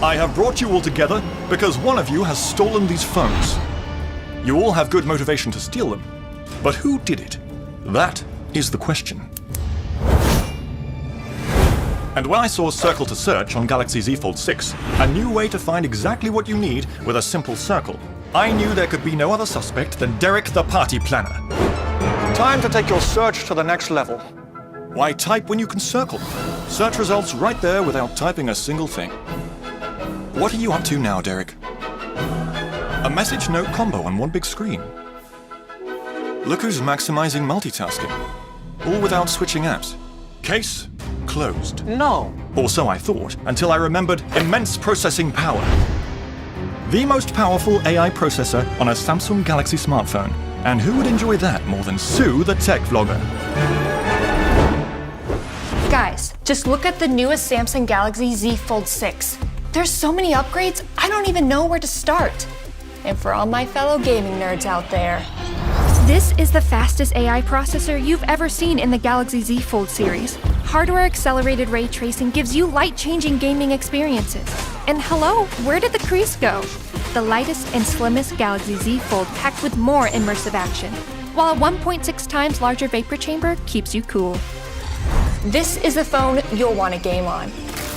I have brought you all together because one of you has stolen these phones. You all have good motivation to steal them, but who did it? That is the question. And when I saw Circle to Search on Galaxy Z Fold6, a new way to find exactly what you need with a simple circle, I knew there could be no other suspect than Derek the Party Planner. Time to take your search to the next level. Why type when you can circle? Search results right there without typing a single thing. What are you up to now, Derek? A message note combo on one big screen. Look who's maximizing multitasking. All without switching apps. Case closed. No. Or so I thought, until I remembered immense processing power. The most powerful AI processor on a Samsung Galaxy smartphone. And who would enjoy that more than Sue, the tech vlogger? Guys, just look at the newest Samsung Galaxy Z Fold6. There's so many upgrades, I don't even know where to start. And for all my fellow gaming nerds out there, this is the fastest AI processor you've ever seen in the Galaxy Z Fold series. Hardware-accelerated ray tracing gives you light-changing gaming experiences. And hello, where did the crease go? The lightest and slimmest Galaxy Z Fold packed with more immersive action, while a 1.6 times larger vapor chamber keeps you cool. this is the phone you'll want to game on.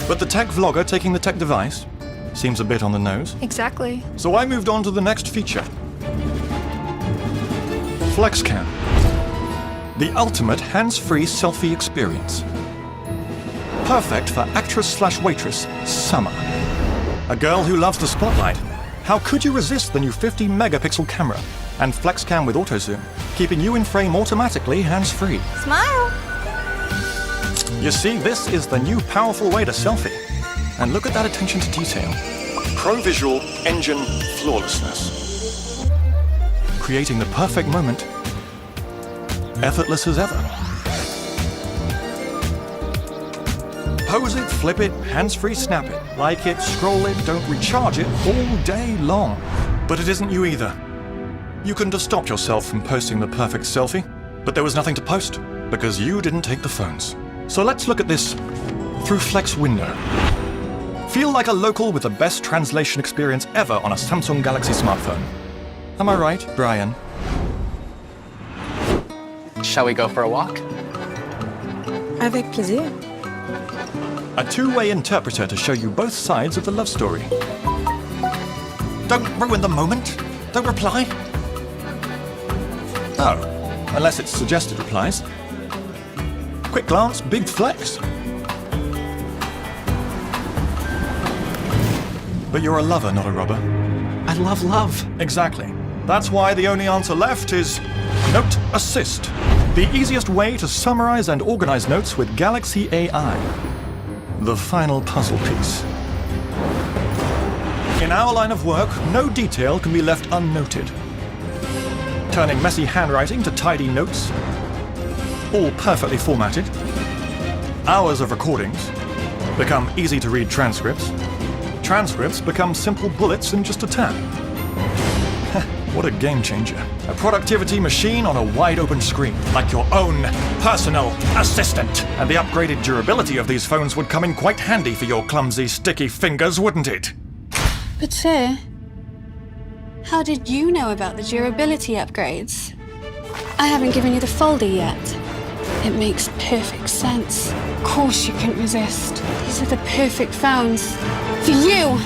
But the tech vlogger taking the tech device seems a bit on the nose. Exactly. So I moved on to the next feature. FlexCam. The ultimate hands-free selfie experience. Perfect for actress/waitress Summer. A girl who loves the spotlight. How could you resist the new 50-megapixel camera and FlexCam with auto zoom, keeping you in frame automatically hands-free? Smile! You see, this is the new powerful way to selfie. And look at that attention to detail. Pro Visual Engine flawlessness. Creating the perfect moment, effortless as ever. Pose it, flip it, hands-free snap it, like it, scroll it, don't recharge it all day long. But it isn't you either. You couldn't have stopped yourself from posting the perfect selfie, but there was nothing to post because you didn't take the phones. So let's look at this through Flex Window. Feel like a local with the best translation experience ever on a Samsung Galaxy smartphone. Am I right, Brian? Shall we go for a walk? Avec plaisir. A two-way interpreter to show you both sides of the love story. Don't ruin the moment. Don't reply. Oh, unless it's suggested replies. Quick glance, big flex. But you're a lover, not a robber. I love love. Exactly. That's why the only answer left is Note Assist. The easiest way to summarize and organize notes with Galaxy AI. The final puzzle piece. In our line of work, no detail can be left unnoted. Turning messy handwriting to tidy notes, all perfectly formatted. Hours of recordings become easy-to-read transcripts. Transcripts become simple bullets in just a tap. What a game changer. A productivity machine on a wide-open screen, like your own personal assistant. And the upgraded durability of these phones would come in quite handy for your clumsy, sticky fingers, wouldn't it? But Fear, how did you know about the durability upgrades? I haven't given you the folder yet. It makes perfect sense. Of course you couldn't resist. These are the perfect phones for you!